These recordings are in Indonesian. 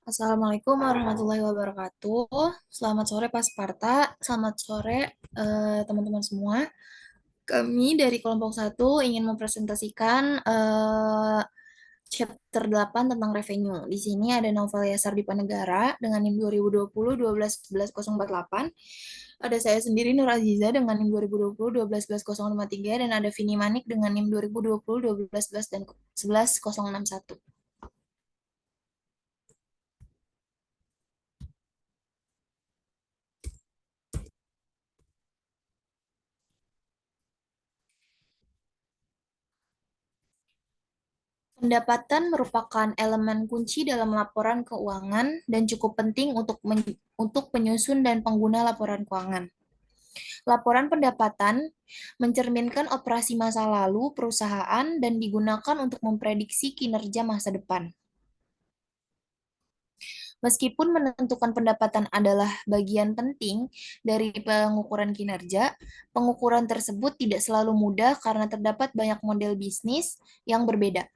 Assalamualaikum warahmatullahi wabarakatuh. Selamat sore Pak Sparta. Selamat sore teman-teman semua. Kami dari kelompok satu ingin mempresentasikan chapter 8 tentang revenue. Di sini ada novel Yasar Dipanegara dengan NIM 2020 12 11 048. Ada saya sendiri Nur Aziza dengan NIM 2020 12 11 053 dan ada Vini Manik dengan NIM 2020 12 11 dan 11 061. Pendapatan merupakan elemen kunci dalam laporan keuangan dan cukup penting untuk penyusun dan pengguna laporan keuangan. Laporan pendapatan mencerminkan operasi masa lalu perusahaan dan digunakan untuk memprediksi kinerja masa depan. Meskipun menentukan pendapatan adalah bagian penting dari pengukuran kinerja, pengukuran tersebut tidak selalu mudah karena terdapat banyak model bisnis yang berbeda.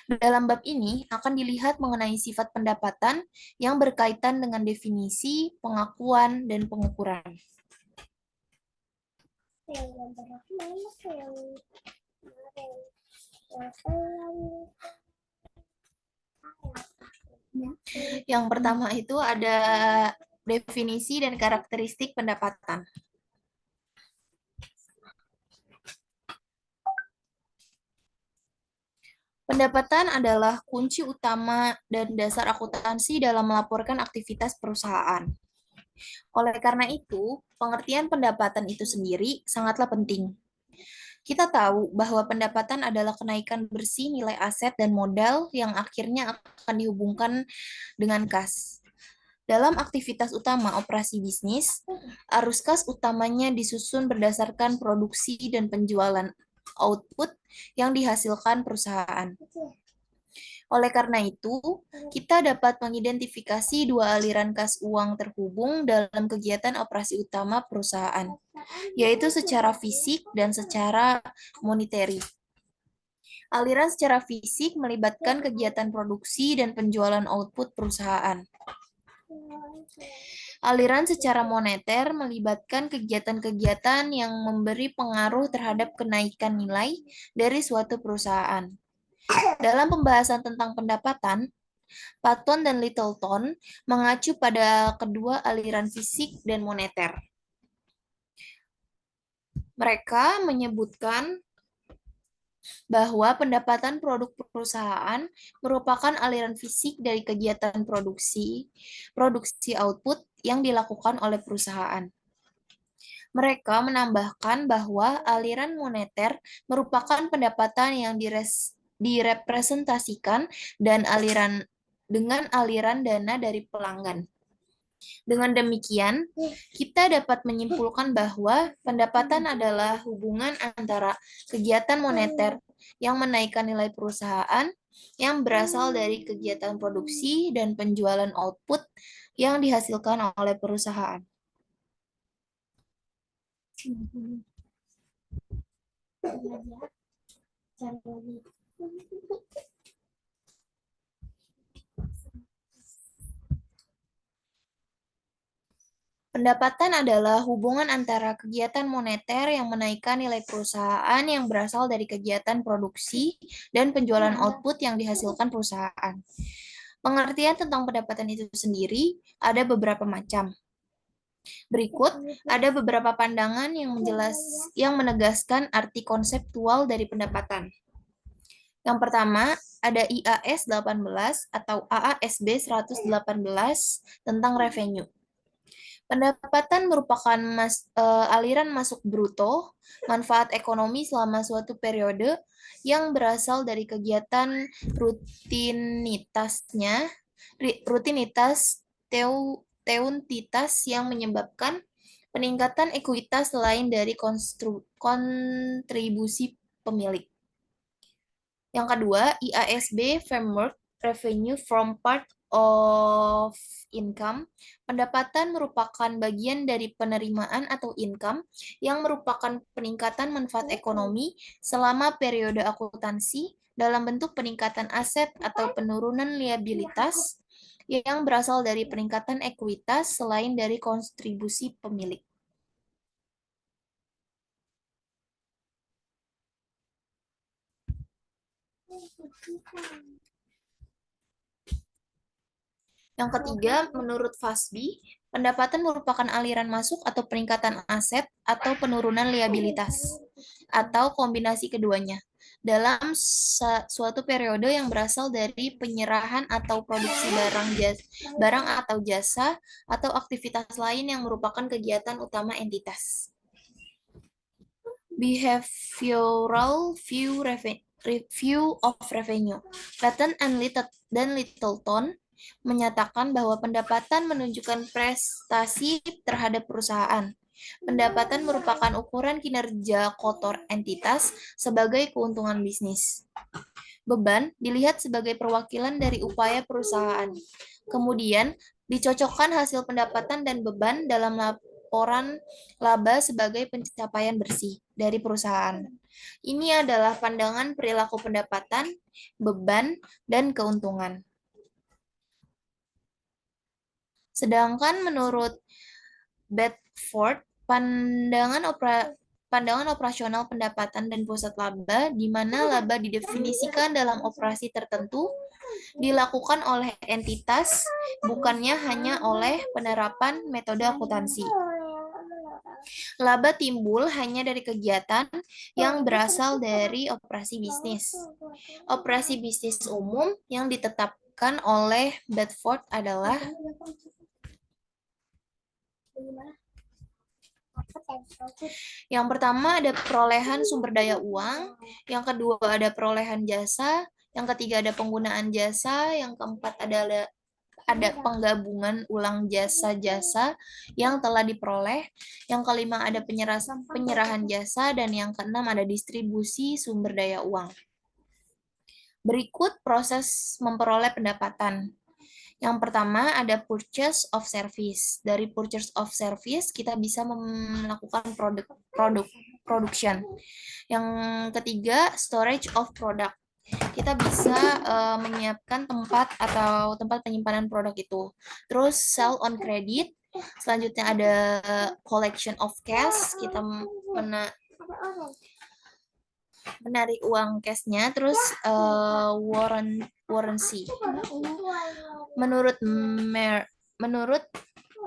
Dalam bab ini akan dilihat mengenai sifat pendapatan yang berkaitan dengan definisi, pengakuan, dan pengukuran. Yang pertama itu ada definisi dan karakteristik pendapatan. Pendapatan adalah kunci utama dan dasar akuntansi dalam melaporkan aktivitas perusahaan. Oleh karena itu, pengertian pendapatan itu sendiri sangatlah penting. Kita tahu bahwa pendapatan adalah kenaikan bersih nilai aset dan modal yang akhirnya akan dihubungkan dengan kas. Dalam aktivitas utama operasi bisnis, arus kas utamanya disusun berdasarkan produksi dan penjualan output yang dihasilkan perusahaan. Oleh karena itu, kita dapat mengidentifikasi dua aliran kas uang terhubung dalam kegiatan operasi utama perusahaan, yaitu secara fisik dan secara monetary. Aliran secara fisik melibatkan kegiatan produksi dan penjualan output perusahaan. Aliran secara moneter melibatkan kegiatan-kegiatan yang memberi pengaruh terhadap kenaikan nilai dari suatu perusahaan. Dalam pembahasan tentang pendapatan, Patton dan Littleton mengacu pada kedua aliran fisik dan moneter. Mereka menyebutkan bahwa pendapatan produk perusahaan merupakan aliran fisik dari kegiatan produksi output yang dilakukan oleh perusahaan. Mereka menambahkan bahwa aliran moneter merupakan pendapatan yang direpresentasikan dengan aliran dana dari pelanggan. Dengan demikian, kita dapat menyimpulkan bahwa pendapatan adalah hubungan antara kegiatan moneter yang menaikkan nilai perusahaan yang berasal dari kegiatan produksi dan penjualan output yang dihasilkan oleh perusahaan. Pendapatan adalah hubungan antara kegiatan moneter yang menaikkan nilai perusahaan yang berasal dari kegiatan produksi dan penjualan output yang dihasilkan perusahaan. Pengertian tentang pendapatan itu sendiri ada beberapa macam. Berikut ada beberapa pandangan yang menegaskan arti konseptual dari pendapatan. Yang pertama, ada IAS 18 atau AASB 118 tentang revenue. Pendapatan merupakan aliran masuk bruto, manfaat ekonomi selama suatu periode yang berasal dari kegiatan rutinitas teuntitas yang menyebabkan peningkatan ekuitas selain dari kontribusi pemilik. Yang kedua, IASB Framework Revenue from Part of Income. Pendapatan merupakan bagian dari penerimaan atau income yang merupakan peningkatan manfaat ekonomi selama periode akuntansi dalam bentuk peningkatan aset atau penurunan liabilitas yang berasal dari peningkatan ekuitas selain dari kontribusi pemilik. Yang ketiga, menurut Fasby, pendapatan merupakan aliran masuk atau peningkatan aset atau penurunan liabilitas, atau kombinasi keduanya, dalam suatu periode yang berasal dari penyerahan atau produksi barang atau jasa, atau aktivitas lain yang merupakan kegiatan utama entitas. Behavioral Review of Revenue, Patten dan Littleton menyatakan bahwa pendapatan menunjukkan prestasi terhadap perusahaan. Pendapatan merupakan ukuran kinerja kotor entitas sebagai keuntungan bisnis. Beban dilihat sebagai perwakilan dari upaya perusahaan. Kemudian, dicocokkan hasil pendapatan dan beban dalam laporan laba sebagai pencapaian bersih dari perusahaan. Ini adalah pandangan perilaku pendapatan, beban, dan keuntungan. Sedangkan menurut Bedford, pandangan operasional pendapatan dan pusat laba, di mana laba didefinisikan dalam operasi tertentu, dilakukan oleh entitas, bukannya hanya oleh penerapan metode akuntansi. Laba timbul hanya dari kegiatan yang berasal dari operasi bisnis. Operasi bisnis umum yang ditetapkan oleh Bedford adalah yang pertama ada perolehan sumber daya uang, yang kedua ada perolehan jasa, yang ketiga ada penggunaan jasa, yang keempat ada penggabungan ulang jasa-jasa yang telah diperoleh, yang kelima ada penyerahan jasa, dan yang keenam ada distribusi sumber daya uang. Berikut proses memperoleh pendapatan. Yang pertama ada purchase of service. Dari purchase of service kita bisa melakukan production. Yang ketiga storage of product. Kita bisa menyiapkan tempat penyimpanan produk itu. Terus sell on credit. Selanjutnya ada collection of cash. Kita menarik uang cashnya. Terus warranty. Menurut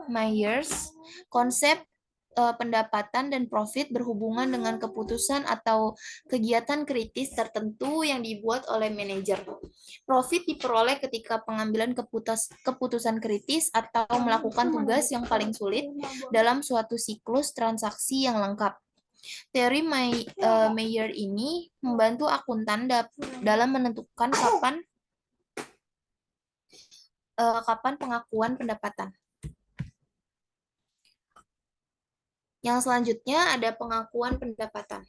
Myers, konsep pendapatan dan profit berhubungan dengan keputusan atau kegiatan kritis tertentu yang dibuat oleh manajer. Profit diperoleh ketika pengambilan keputusan kritis atau melakukan tugas yang paling sulit dalam suatu siklus transaksi yang lengkap. Teori Mayer ini membantu akuntan dalam menentukan kapan pengakuan pendapatan. Yang selanjutnya ada pengakuan pendapatan.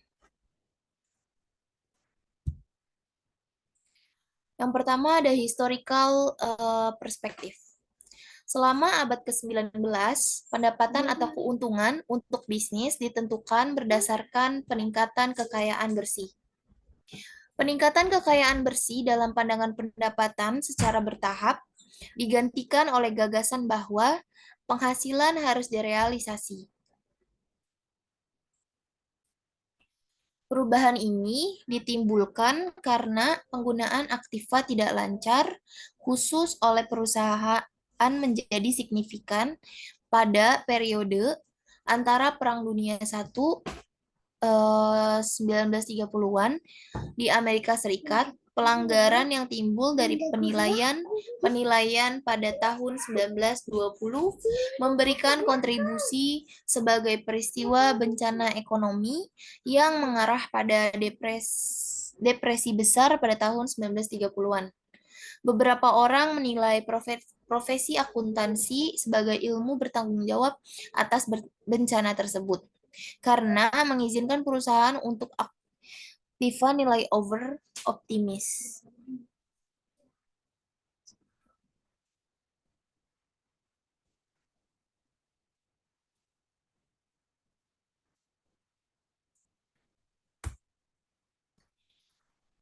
Yang pertama ada historical perspektif. Selama abad ke-19, pendapatan atau keuntungan untuk bisnis ditentukan berdasarkan peningkatan kekayaan bersih. Peningkatan kekayaan bersih dalam pandangan pendapatan secara bertahap digantikan oleh gagasan bahwa penghasilan harus direalisasi. Perubahan ini ditimbulkan karena penggunaan aktiva tidak lancar, khusus oleh perusahaan menjadi signifikan pada periode antara Perang Dunia I 1930-an di Amerika Serikat. Pelanggaran yang timbul dari penilaian pada tahun 1920 memberikan kontribusi sebagai peristiwa bencana ekonomi yang mengarah pada depresi besar pada tahun 1930-an. Beberapa orang menilai profesi akuntansi sebagai ilmu bertanggung jawab atas bencana tersebut, karena mengizinkan perusahaan untuk aktiva nilai over optimis.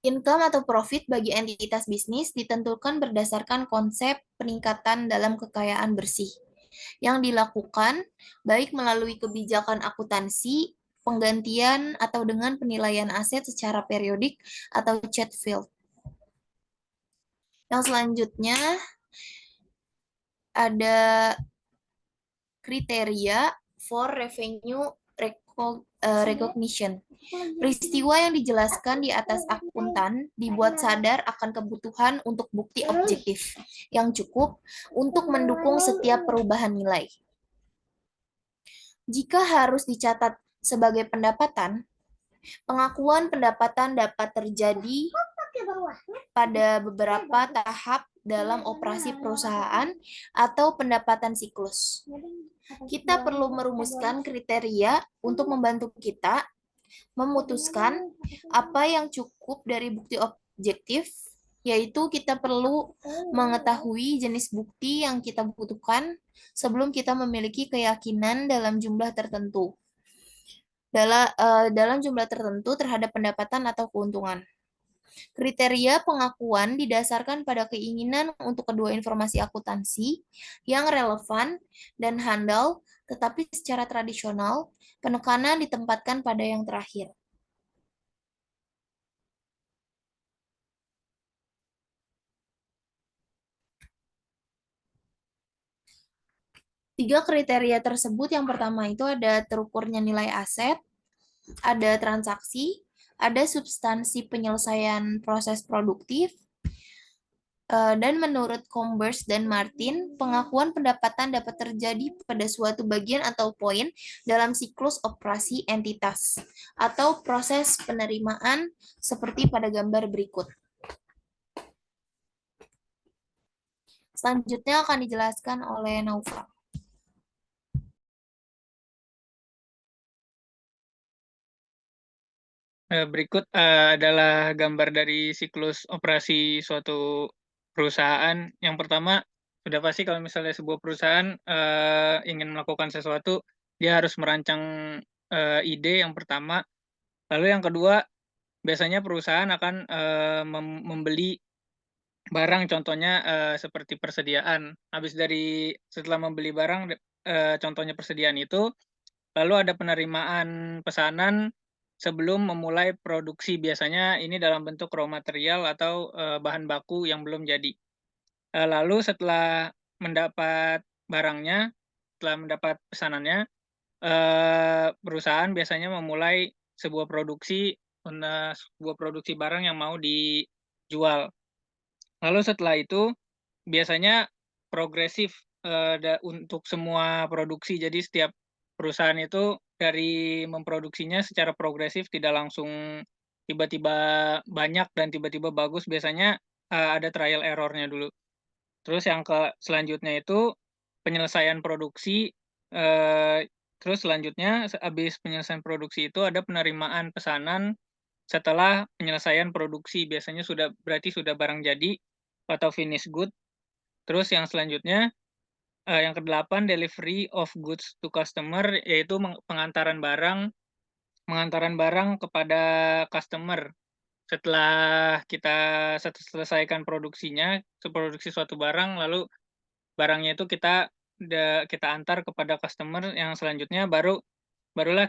Income atau profit bagi entitas bisnis ditentukan berdasarkan konsep peningkatan dalam kekayaan bersih yang dilakukan baik melalui kebijakan akuntansi, penggantian, atau dengan penilaian aset secara periodik atau Chatfield. Yang selanjutnya ada kriteria for revenue recognition. Peristiwa yang dijelaskan di atas akuntan dibuat sadar akan kebutuhan untuk bukti objektif yang cukup untuk mendukung setiap perubahan nilai. Jika harus dicatat sebagai pendapatan, pengakuan pendapatan dapat terjadi pada beberapa tahap dalam operasi perusahaan atau pendapatan siklus. Kita perlu merumuskan kriteria untuk membantu kita memutuskan apa yang cukup dari bukti objektif, yaitu kita perlu mengetahui jenis bukti yang kita butuhkan sebelum kita memiliki keyakinan dalam jumlah tertentu. Dalam jumlah tertentu terhadap pendapatan atau keuntungan. Kriteria pengakuan didasarkan pada keinginan untuk kedua informasi akuntansi yang relevan dan handal, tetapi secara tradisional, penekanan ditempatkan pada yang terakhir. Tiga kriteria tersebut, yang pertama itu ada terukurnya nilai aset, ada transaksi, ada substansi penyelesaian proses produktif, dan menurut Combers dan Martin, pengakuan pendapatan dapat terjadi pada suatu bagian atau poin dalam siklus operasi entitas atau proses penerimaan seperti pada gambar berikut. Selanjutnya akan dijelaskan oleh Naufal. Berikut adalah gambar dari siklus operasi suatu perusahaan. Yang pertama, sudah pasti kalau misalnya sebuah perusahaan ingin melakukan sesuatu, dia harus merancang ide yang pertama. Lalu yang kedua, biasanya perusahaan akan membeli barang, contohnya seperti persediaan. Setelah membeli barang, contohnya persediaan itu, lalu ada penerimaan pesanan sebelum memulai produksi. Biasanya ini dalam bentuk raw material atau bahan baku yang belum jadi. Lalu setelah mendapat barangnya, setelah mendapat pesanannya, perusahaan biasanya memulai sebuah produksi barang yang mau dijual. Lalu setelah itu biasanya progresif untuk semua produksi. Jadi setiap perusahaan itu dari memproduksinya secara progresif, tidak langsung tiba-tiba banyak dan tiba-tiba bagus. Biasanya ada trial error-nya dulu. Terus yang selanjutnya itu penyelesaian produksi. Terus selanjutnya habis penyelesaian produksi itu ada penerimaan pesanan setelah penyelesaian produksi. Biasanya berarti sudah barang jadi atau finish good. Terus yang selanjutnya, yang ke-8, delivery of goods to customer, yaitu pengantaran barang kepada customer. Setelah kita selesaikan produksinya, produksi suatu barang, lalu barangnya itu kita antar kepada customer. Yang selanjutnya barulah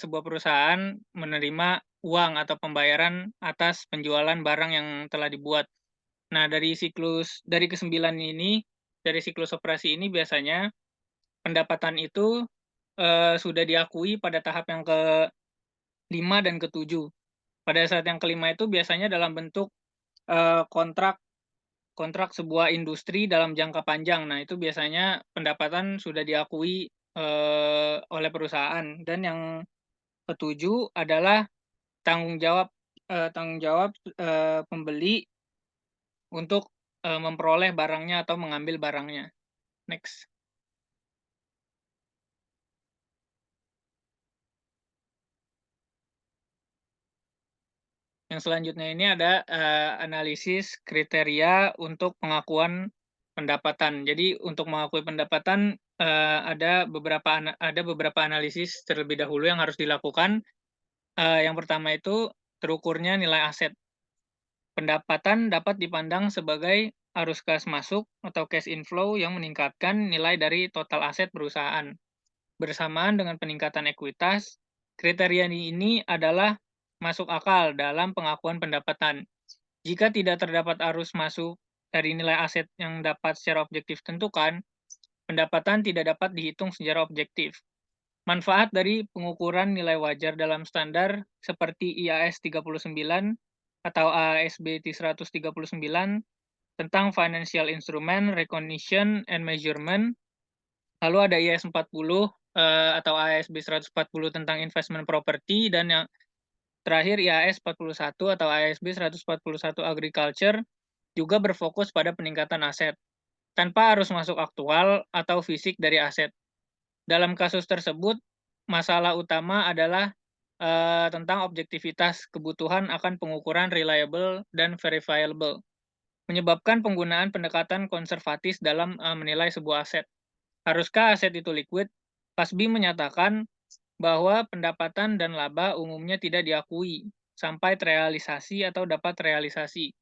sebuah perusahaan menerima uang atau pembayaran atas penjualan barang yang telah dibuat. Nah, dari ke-9 ini, dari siklus operasi ini biasanya pendapatan itu sudah diakui pada tahap yang ke-5 dan ke-7. Pada saat yang ke-5 itu biasanya dalam bentuk kontrak sebuah industri dalam jangka panjang. Nah, itu biasanya pendapatan sudah diakui oleh perusahaan. Dan yang ke-7 adalah tanggung jawab pembeli untuk memperoleh barangnya atau mengambil barangnya. Next. Yang selanjutnya ini ada analisis kriteria untuk pengakuan pendapatan. Jadi untuk mengakui pendapatan ada beberapa analisis terlebih dahulu yang harus dilakukan. Yang pertama itu terukurnya nilai aset. Pendapatan dapat dipandang sebagai arus kas masuk atau cash inflow yang meningkatkan nilai dari total aset perusahaan. Bersamaan dengan peningkatan ekuitas, kriteria ini adalah masuk akal dalam pengakuan pendapatan. Jika tidak terdapat arus masuk dari nilai aset yang dapat secara objektif tentukan, pendapatan tidak dapat dihitung secara objektif. Manfaat dari pengukuran nilai wajar dalam standar seperti IAS 39 atau ASB 139 tentang Financial Instrument Recognition and Measurement, lalu ada IAS 40 atau ASB 140 tentang Investment Property, dan yang terakhir IAS 41 atau ASB 141 Agriculture juga berfokus pada peningkatan aset, tanpa arus masuk aktual atau fisik dari aset. Dalam kasus tersebut, masalah utama adalah tentang objektivitas kebutuhan akan pengukuran reliable dan verifiable, menyebabkan penggunaan pendekatan konservatis dalam menilai sebuah aset. Haruskah aset itu liquid? FASB menyatakan bahwa pendapatan dan laba umumnya tidak diakui sampai terrealisasi atau dapat realisasi.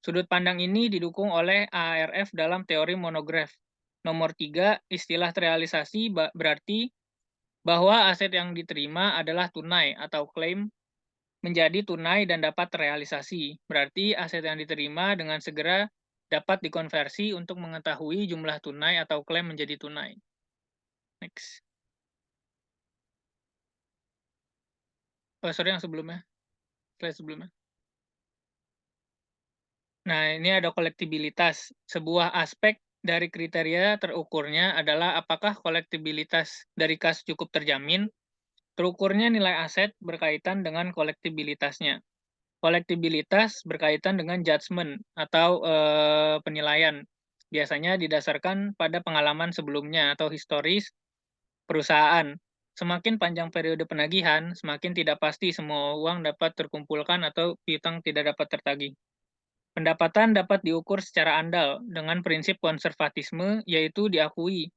Sudut pandang ini didukung oleh ARF dalam teori monograf. Nomor 3, istilah terrealisasi berarti bahwa aset yang diterima adalah tunai atau klaim menjadi tunai dan dapat terrealisasi. Berarti aset yang diterima dengan segera dapat dikonversi untuk mengetahui jumlah tunai atau klaim menjadi tunai. Next. Oh, sorry, yang sebelumnya. Slide sebelumnya. Nah, ini ada kolektibilitas. Sebuah aspek dari kriteria terukurnya adalah apakah kolektibilitas dari kas cukup terjamin. Terukurnya nilai aset berkaitan dengan kolektibilitasnya. Kolektibilitas berkaitan dengan judgement atau penilaian. Biasanya didasarkan pada pengalaman sebelumnya atau historis perusahaan. Semakin panjang periode penagihan, semakin tidak pasti semua uang dapat terkumpulkan atau piutang tidak dapat tertagih. Pendapatan dapat diukur secara andal dengan prinsip konservatisme, yaitu diakui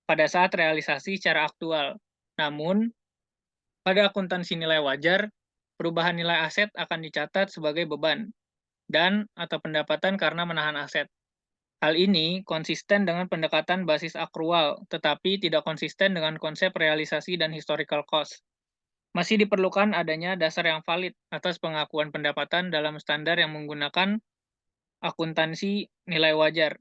pada saat realisasi secara aktual. Namun, pada akuntansi nilai wajar, perubahan nilai aset akan dicatat sebagai beban dan atau pendapatan karena menahan aset. Hal ini konsisten dengan pendekatan basis akrual, tetapi tidak konsisten dengan konsep realisasi dan historical cost. Masih diperlukan adanya dasar yang valid atas pengakuan pendapatan dalam standar yang menggunakan akuntansi nilai wajar.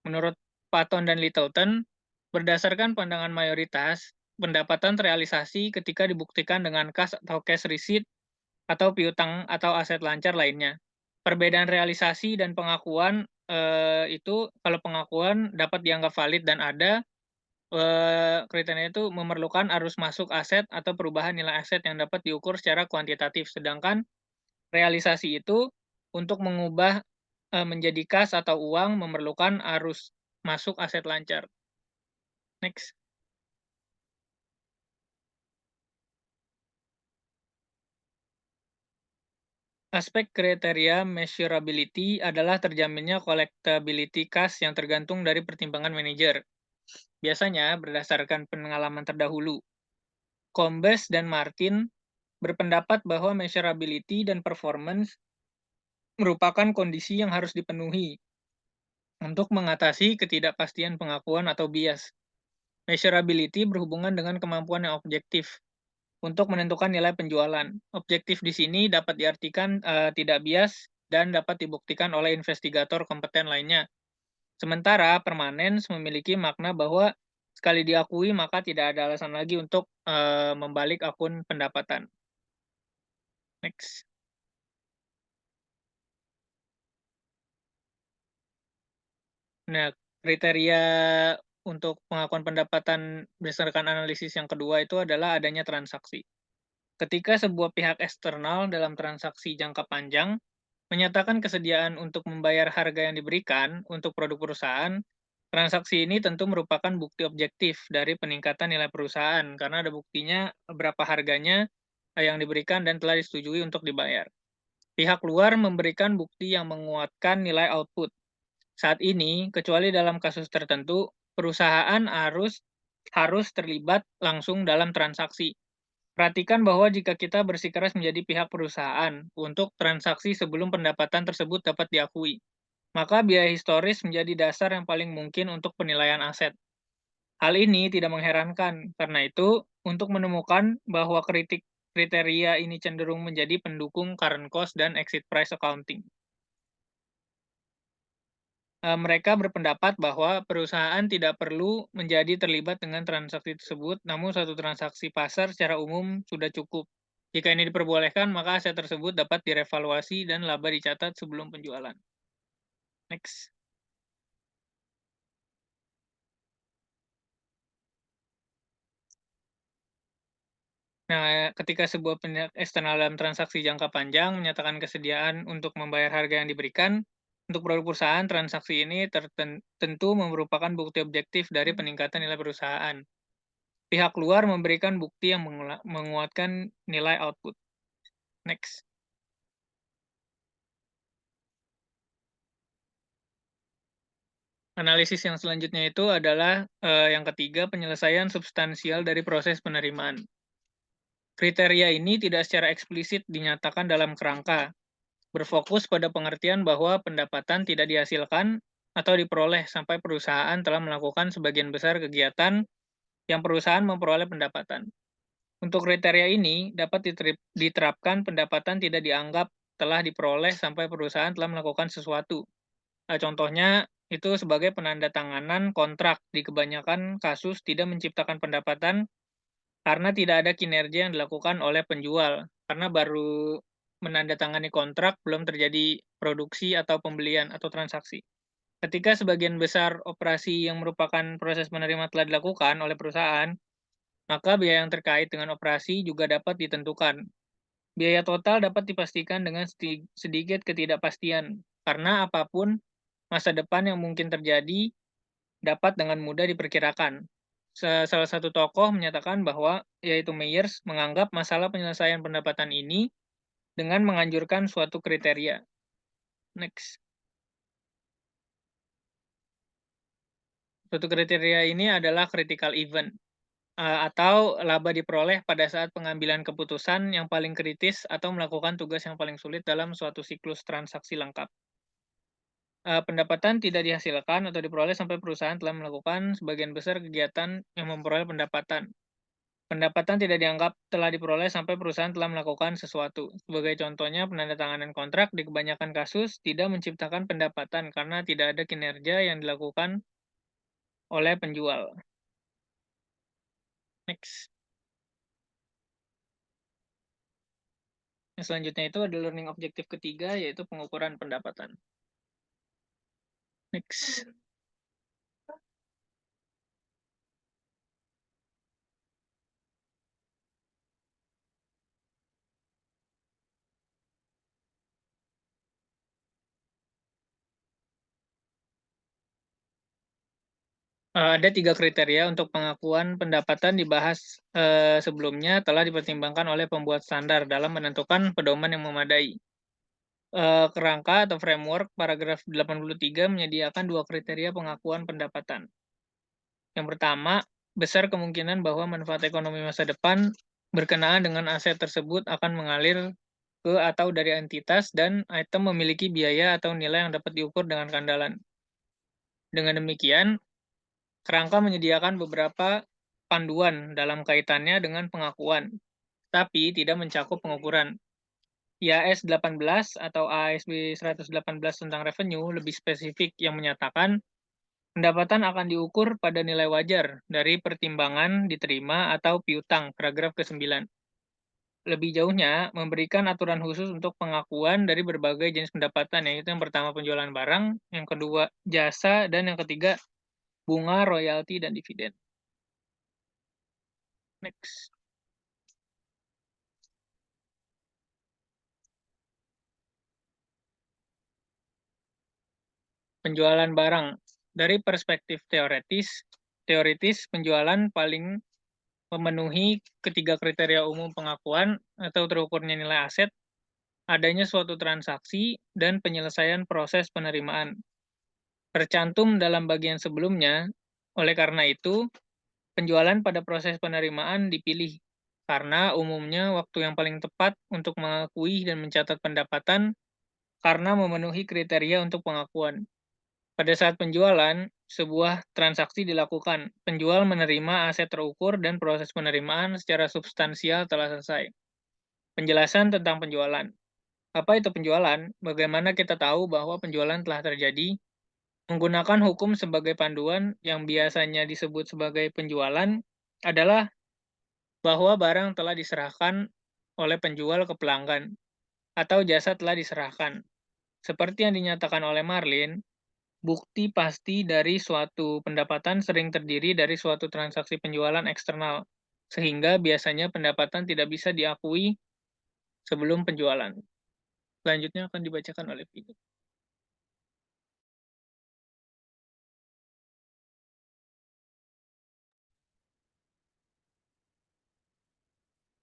Menurut Patton dan Littleton, berdasarkan pandangan mayoritas, pendapatan terrealisasi ketika dibuktikan dengan kas atau cash receipt atau piutang atau aset lancar lainnya. Perbedaan realisasi dan pengakuan itu, kalau pengakuan dapat dianggap valid dan ada, kriteria itu memerlukan arus masuk aset atau perubahan nilai aset yang dapat diukur secara kuantitatif, sedangkan realisasi itu untuk mengubah menjadi kas atau uang memerlukan arus masuk aset lancar. Next. Aspek kriteria measurability adalah terjaminnya collectability kas yang tergantung dari pertimbangan manajer. Biasanya berdasarkan pengalaman terdahulu. Combes dan Martin berpendapat bahwa measurability dan performance merupakan kondisi yang harus dipenuhi untuk mengatasi ketidakpastian pengakuan atau bias. Measurability berhubungan dengan kemampuan yang objektif untuk menentukan nilai penjualan. Objektif di sini dapat diartikan tidak bias dan dapat dibuktikan oleh investigator kompeten lainnya. Sementara permanens memiliki makna bahwa sekali diakui maka tidak ada alasan lagi untuk membalik akun pendapatan. Next. Nah, kriteria untuk pengakuan pendapatan berdasarkan analisis yang kedua itu adalah adanya transaksi. Ketika sebuah pihak eksternal dalam transaksi jangka panjang menyatakan kesediaan untuk membayar harga yang diberikan untuk produk perusahaan, transaksi ini tentu merupakan bukti objektif dari peningkatan nilai perusahaan karena ada buktinya berapa harganya yang diberikan dan telah disetujui untuk dibayar. Pihak luar memberikan bukti yang menguatkan nilai output. Saat ini, kecuali dalam kasus tertentu, perusahaan harus terlibat langsung dalam transaksi. Perhatikan bahwa jika kita bersikeras menjadi pihak perusahaan untuk transaksi sebelum pendapatan tersebut dapat diakui, maka biaya historis menjadi dasar yang paling mungkin untuk penilaian aset. Hal ini tidak mengherankan, karena itu, untuk menemukan bahwa kriteria ini cenderung menjadi pendukung current cost dan exit price accounting. Mereka berpendapat bahwa perusahaan tidak perlu menjadi terlibat dengan transaksi tersebut, namun satu transaksi pasar secara umum sudah cukup. Jika ini diperbolehkan, maka aset tersebut dapat direvaluasi dan laba dicatat sebelum penjualan. Next. Nah, ketika sebuah pihak eksternal dalam transaksi jangka panjang menyatakan kesediaan untuk membayar harga yang diberikan, untuk produk perusahaan, transaksi ini tentu merupakan bukti objektif dari peningkatan nilai perusahaan. Pihak luar memberikan bukti yang menguatkan nilai output. Next. Analisis yang selanjutnya itu adalah yang ketiga, penyelesaian substansial dari proses penerimaan. Kriteria ini tidak secara eksplisit dinyatakan dalam kerangka, berfokus pada pengertian bahwa pendapatan tidak dihasilkan atau diperoleh sampai perusahaan telah melakukan sebagian besar kegiatan yang perusahaan memperoleh pendapatan. Untuk kriteria ini, dapat diterapkan pendapatan tidak dianggap telah diperoleh sampai perusahaan telah melakukan sesuatu. Contohnya, itu sebagai penandatanganan kontrak di kebanyakan kasus tidak menciptakan pendapatan karena tidak ada kinerja yang dilakukan oleh penjual, karena baru menandatangani kontrak, belum terjadi produksi atau pembelian atau transaksi. Ketika sebagian besar operasi yang merupakan proses penerima telah dilakukan oleh perusahaan, maka biaya yang terkait dengan operasi juga dapat ditentukan. Biaya total dapat dipastikan dengan sedikit ketidakpastian, karena apapun masa depan yang mungkin terjadi dapat dengan mudah diperkirakan. Salah satu tokoh menyatakan bahwa, yaitu Meyers, menganggap masalah penyelesaian pendapatan ini dengan menganjurkan suatu kriteria. Next. Suatu kriteria ini adalah critical event, atau laba diperoleh pada saat pengambilan keputusan yang paling kritis atau melakukan tugas yang paling sulit dalam suatu siklus transaksi lengkap. Pendapatan tidak dihasilkan atau diperoleh sampai perusahaan telah melakukan sebagian besar kegiatan yang memperoleh pendapatan. Pendapatan tidak dianggap telah diperoleh sampai perusahaan telah melakukan sesuatu. Sebagai contohnya, penandatanganan kontrak di kebanyakan kasus tidak menciptakan pendapatan karena tidak ada kinerja yang dilakukan oleh penjual. Next. Yang selanjutnya itu ada learning objektif ketiga, yaitu pengukuran pendapatan. Next. Ada 3 kriteria untuk pengakuan pendapatan dibahas sebelumnya telah dipertimbangkan oleh pembuat standar dalam menentukan pedoman yang memadai. Kerangka atau framework paragraf 83 menyediakan 2 kriteria pengakuan pendapatan. Yang pertama, besar kemungkinan bahwa manfaat ekonomi masa depan berkenaan dengan aset tersebut akan mengalir ke atau dari entitas dan item memiliki biaya atau nilai yang dapat diukur dengan kandalan. Dengan demikian, kerangka menyediakan beberapa panduan dalam kaitannya dengan pengakuan, tapi tidak mencakup pengukuran. IAS 18 atau ASB 118 tentang revenue lebih spesifik yang menyatakan pendapatan akan diukur pada nilai wajar dari pertimbangan diterima atau piutang, paragraf ke-9. Lebih jauhnya, memberikan aturan khusus untuk pengakuan dari berbagai jenis pendapatan, yaitu yang pertama penjualan barang, yang kedua jasa, dan yang ketiga bunga, royalti, dan dividen. Next. Penjualan barang. Dari perspektif teoritis penjualan paling memenuhi ketiga kriteria umum pengakuan atau terukurnya nilai aset, adanya suatu transaksi, dan penyelesaian proses penerimaan. Tercantum dalam bagian sebelumnya, oleh karena itu, penjualan pada proses penerimaan dipilih karena umumnya waktu yang paling tepat untuk mengakui dan mencatat pendapatan karena memenuhi kriteria untuk pengakuan. Pada saat penjualan, sebuah transaksi dilakukan. Penjual menerima aset terukur dan proses penerimaan secara substansial telah selesai. Penjelasan tentang penjualan. Apa itu penjualan? Bagaimana kita tahu bahwa penjualan telah terjadi? Menggunakan hukum sebagai panduan yang biasanya disebut sebagai penjualan adalah bahwa barang telah diserahkan oleh penjual ke pelanggan atau jasa telah diserahkan. Seperti yang dinyatakan oleh Marlin, bukti pasti dari suatu pendapatan sering terdiri dari suatu transaksi penjualan eksternal, sehingga biasanya pendapatan tidak bisa diakui sebelum penjualan. Selanjutnya akan dibacakan oleh Vidi.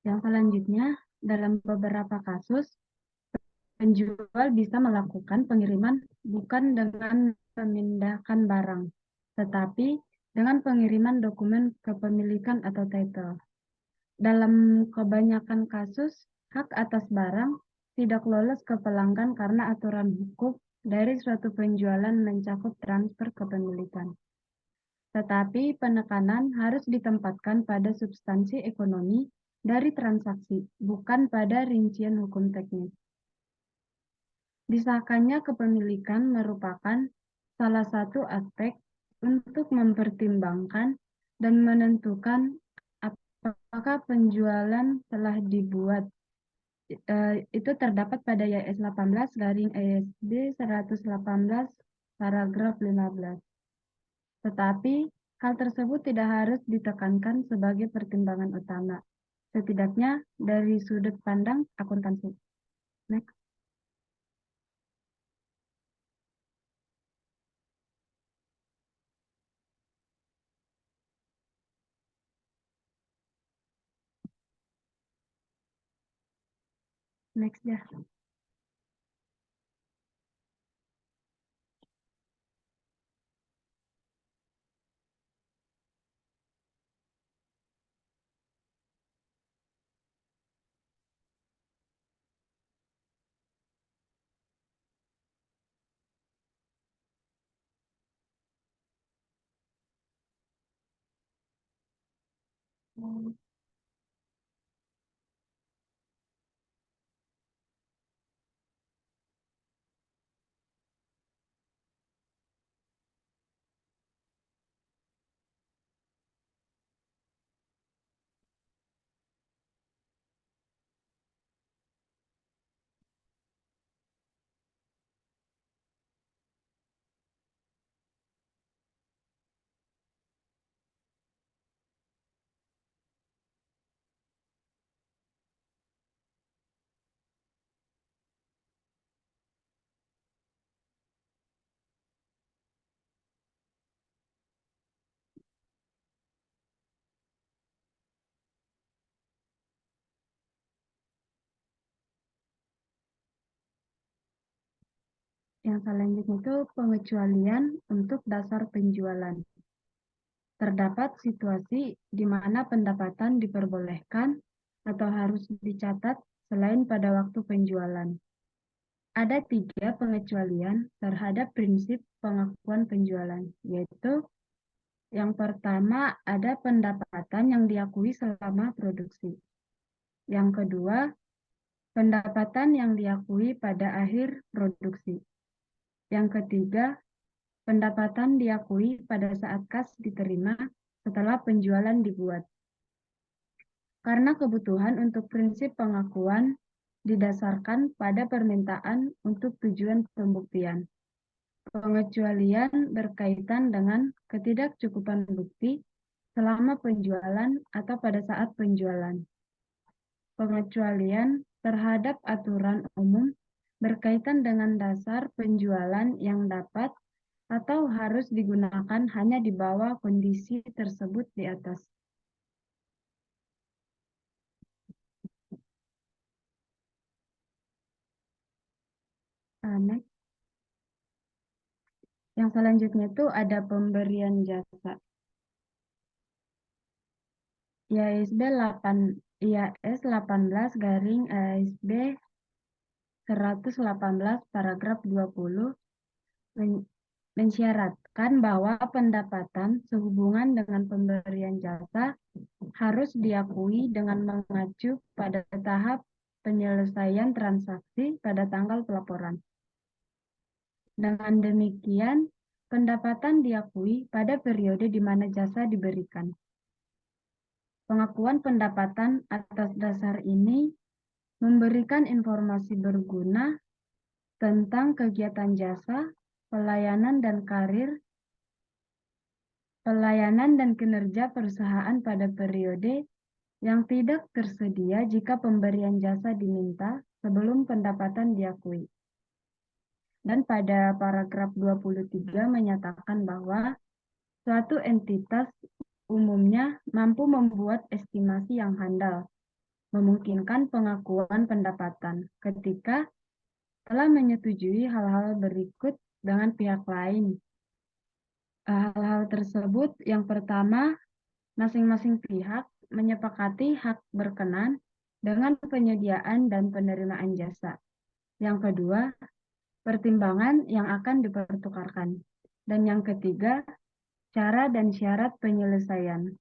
Yang selanjutnya, dalam beberapa kasus, penjual bisa melakukan pengiriman bukan dengan memindahkan barang, tetapi dengan pengiriman dokumen kepemilikan atau title. Dalam kebanyakan kasus, hak atas barang tidak lolos ke pelanggan karena aturan hukum dari suatu penjualan mencakup transfer kepemilikan. Tetapi penekanan harus ditempatkan pada substansi ekonomi dari transaksi, bukan pada rincian hukum teknis. Disahkannya kepemilikan merupakan salah satu aspek untuk mempertimbangkan dan menentukan apakah penjualan telah dibuat. Itu terdapat pada YS 18 garing ESB 118 paragraf 15. Tetapi hal tersebut tidak harus ditekankan sebagai pertimbangan utama, setidaknya dari sudut pandang akuntansi. Next. Next ya. Yang selanjutnya itu pengecualian untuk dasar penjualan. Terdapat situasi di mana pendapatan diperbolehkan atau harus dicatat selain pada waktu penjualan. Ada 3 pengecualian terhadap prinsip pengakuan penjualan, yaitu yang pertama ada pendapatan yang diakui selama produksi. Yang kedua, pendapatan yang diakui pada akhir produksi. Yang ketiga, pendapatan diakui pada saat kas diterima setelah penjualan dibuat. Karena kebutuhan untuk prinsip pengakuan didasarkan pada permintaan untuk tujuan pembuktian. Pengecualian berkaitan dengan ketidakcukupan bukti selama penjualan atau pada saat penjualan. Pengecualian terhadap aturan umum berkaitan dengan dasar penjualan yang dapat atau harus digunakan hanya di bawah kondisi tersebut di atas. Next. Yang selanjutnya itu ada pemberian jasa. YSB IAS 18 garing ASB 118 paragraf 20 mensyaratkan bahwa pendapatan sehubungan dengan pemberian jasa harus diakui dengan mengacu pada tahap penyelesaian transaksi pada tanggal pelaporan. Dengan demikian, pendapatan diakui pada periode di mana jasa diberikan. Pengakuan pendapatan atas dasar ini memberikan informasi berguna tentang kegiatan jasa, pelayanan dan kinerja perusahaan pada periode yang tidak tersedia jika pemberian jasa diminta sebelum pendapatan diakui. Dan pada paragraf 23 menyatakan bahwa suatu entitas umumnya mampu membuat estimasi yang handal, memungkinkan pengakuan pendapatan ketika telah menyetujui hal-hal berikut dengan pihak lain. Hal-hal tersebut yang pertama, masing-masing pihak menyepakati hak berkenan dengan penyediaan dan penerimaan jasa. Yang kedua, pertimbangan yang akan dipertukarkan. Dan yang ketiga, cara dan syarat penyelesaian.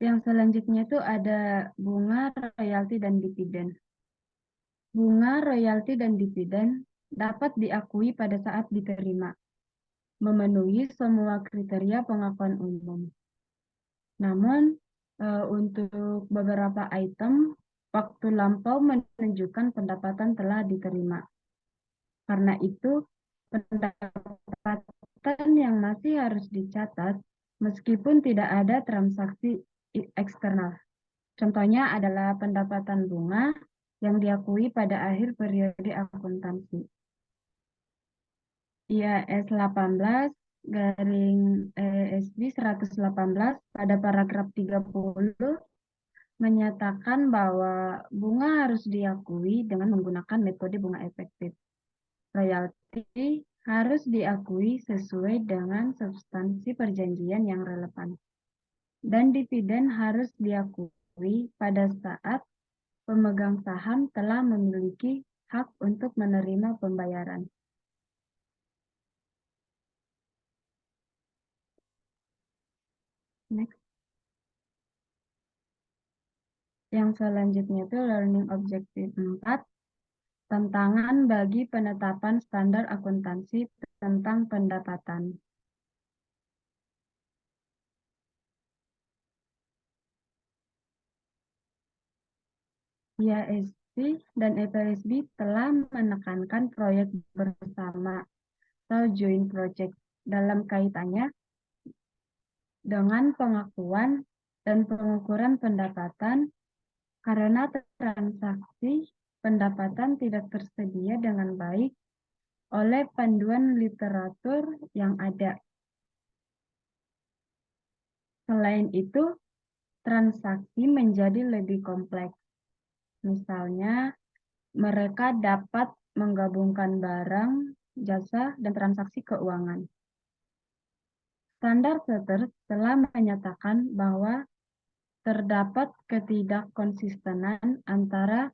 Yang selanjutnya itu ada bunga, royalti, dan dividen. Bunga, royalti, dan dividen dapat diakui pada saat diterima, memenuhi semua kriteria pengakuan umum. Namun, untuk beberapa item, waktu lampau menunjukkan pendapatan telah diterima. Karena itu, pendapatan yang masih harus dicatat meskipun tidak ada transaksi eksternal. Contohnya adalah pendapatan bunga yang diakui pada akhir periode akuntansi. IAS 18 garing ESB 118 pada paragraf 30 menyatakan bahwa bunga harus diakui dengan menggunakan metode bunga efektif. Royalti harus diakui sesuai dengan substansi perjanjian yang relevan. Dan dividen harus diakui pada saat pemegang saham telah memiliki hak untuk menerima pembayaran. Next. Yang selanjutnya itu learning objective 4, tantangan bagi penetapan standar akuntansi tentang pendapatan. IASB dan EPSB telah menekankan proyek bersama atau joint project dalam kaitannya dengan pengakuan dan pengukuran pendapatan karena transaksi pendapatan tidak tersedia dengan baik oleh panduan literatur yang ada. Selain itu, transaksi menjadi lebih kompleks. Misalnya, mereka dapat menggabungkan barang, jasa, dan transaksi keuangan. Standar Setters telah menyatakan bahwa terdapat ketidakkonsistenan antara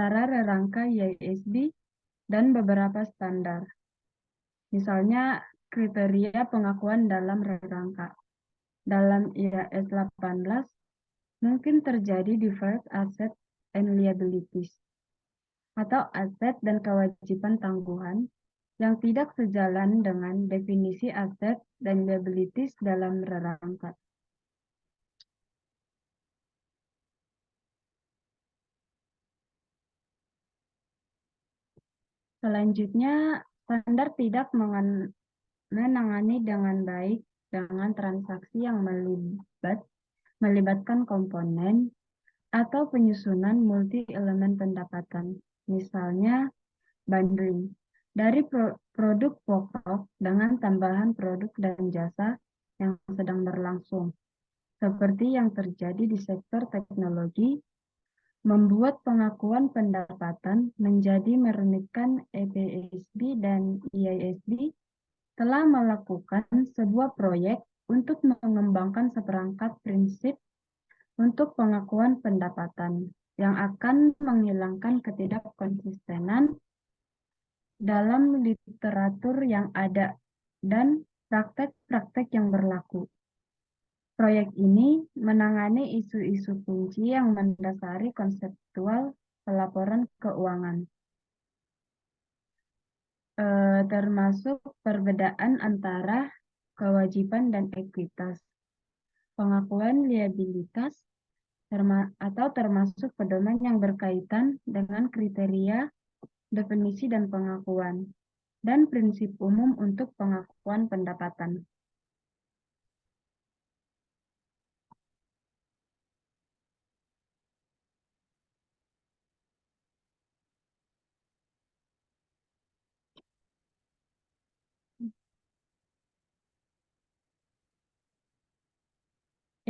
rerangka IASB dan beberapa standar. Misalnya, kriteria pengakuan dalam rerangka. Dalam IAS 18, mungkin terjadi deferred asset and liabilities, atau aset dan kewajiban tangguhan yang tidak sejalan dengan definisi aset dan liabilities dalam rerangka. Selanjutnya, standar tidak menangani dengan baik dengan transaksi yang melibatkan komponen atau penyusunan multi-elemen pendapatan. Misalnya, bundling dari produk pokok dengan tambahan produk dan jasa yang sedang berlangsung, seperti yang terjadi di sektor teknologi, membuat pengakuan pendapatan menjadi merumitkan. EPSB dan IASB telah melakukan sebuah proyek untuk mengembangkan seperangkat prinsip untuk pengakuan pendapatan yang akan menghilangkan ketidakkonsistenan dalam literatur yang ada dan praktek-praktek yang berlaku. Proyek ini menangani isu-isu kunci yang mendasari konseptual pelaporan keuangan, termasuk perbedaan antara kewajiban dan ekuitas, pengakuan liabilitas, atau termasuk pedoman yang berkaitan dengan kriteria, definisi dan pengakuan, dan prinsip umum untuk pengakuan pendapatan.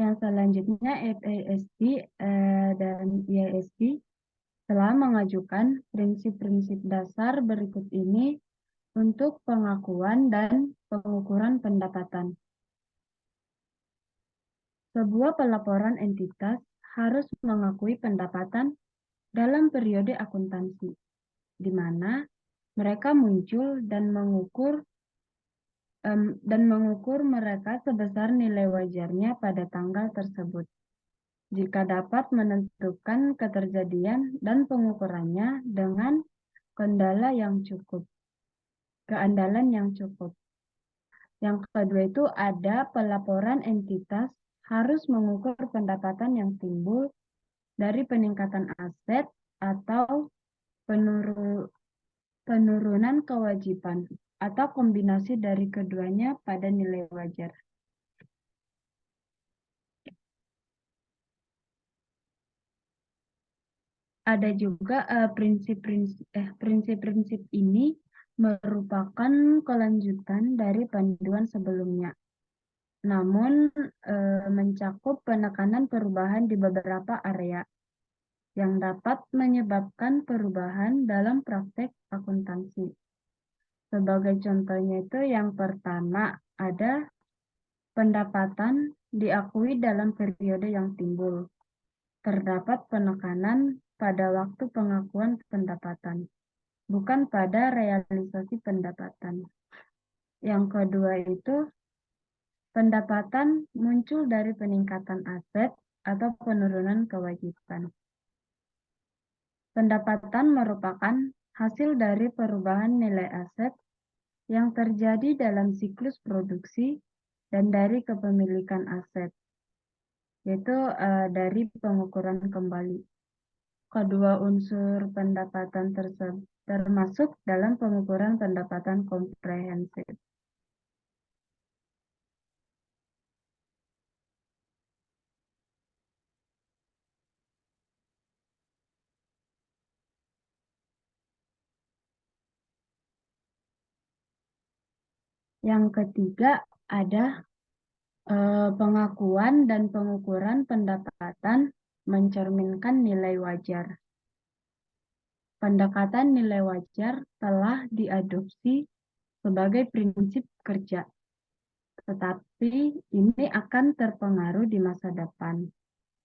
Yang selanjutnya FASB dan IASB telah mengajukan prinsip-prinsip dasar berikut ini untuk pengakuan dan pengukuran pendapatan. Sebuah pelaporan entitas harus mengakui pendapatan dalam periode akuntansi, di mana mereka muncul dan mengukur mereka sebesar nilai wajarnya pada tanggal tersebut. Jika dapat menentukan keterjadian dan pengukurannya dengan keandalan yang cukup. Yang kedua itu ada pelaporan entitas harus mengukur pendapatan yang timbul dari peningkatan aset atau penurunan kewajiban atau kombinasi dari keduanya pada nilai wajar. Ada juga prinsip-prinsip ini merupakan kelanjutan dari panduan sebelumnya, namun mencakup penekanan perubahan di beberapa area yang dapat menyebabkan perubahan dalam praktek akuntansi. Sebagai contohnya itu yang pertama ada pendapatan diakui dalam periode yang timbul. Terdapat penekanan pada waktu pengakuan pendapatan, bukan pada realisasi pendapatan. Yang kedua itu pendapatan muncul dari peningkatan aset atau penurunan kewajiban. Pendapatan merupakan hasil dari perubahan nilai aset yang terjadi dalam siklus produksi dan dari kepemilikan aset, yaitu dari pengukuran kembali. Kedua unsur pendapatan tersebut termasuk dalam pengukuran pendapatan komprehensif. Yang ketiga ada pengakuan dan pengukuran pendapatan mencerminkan nilai wajar. Pendekatan nilai wajar telah diadopsi sebagai prinsip kerja, tetapi ini akan terpengaruh di masa depan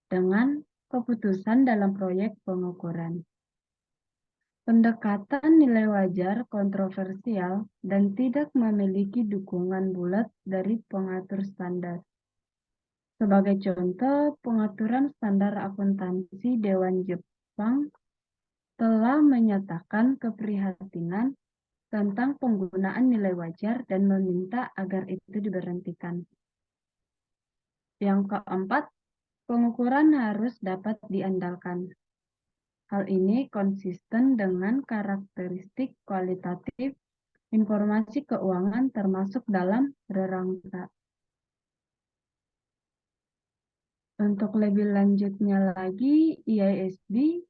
dengan keputusan dalam proyek pengukuran. Pendekatan nilai wajar kontroversial dan tidak memiliki dukungan bulat dari pengatur standar. Sebagai contoh, pengaturan standar akuntansi Dewan Jepang telah menyatakan keprihatinan tentang penggunaan nilai wajar dan meminta agar itu diberhentikan. Yang keempat, pengukuran harus dapat diandalkan. Hal ini konsisten dengan karakteristik kualitatif informasi keuangan termasuk dalam rerangka. Untuk lebih lanjutnya lagi, IASB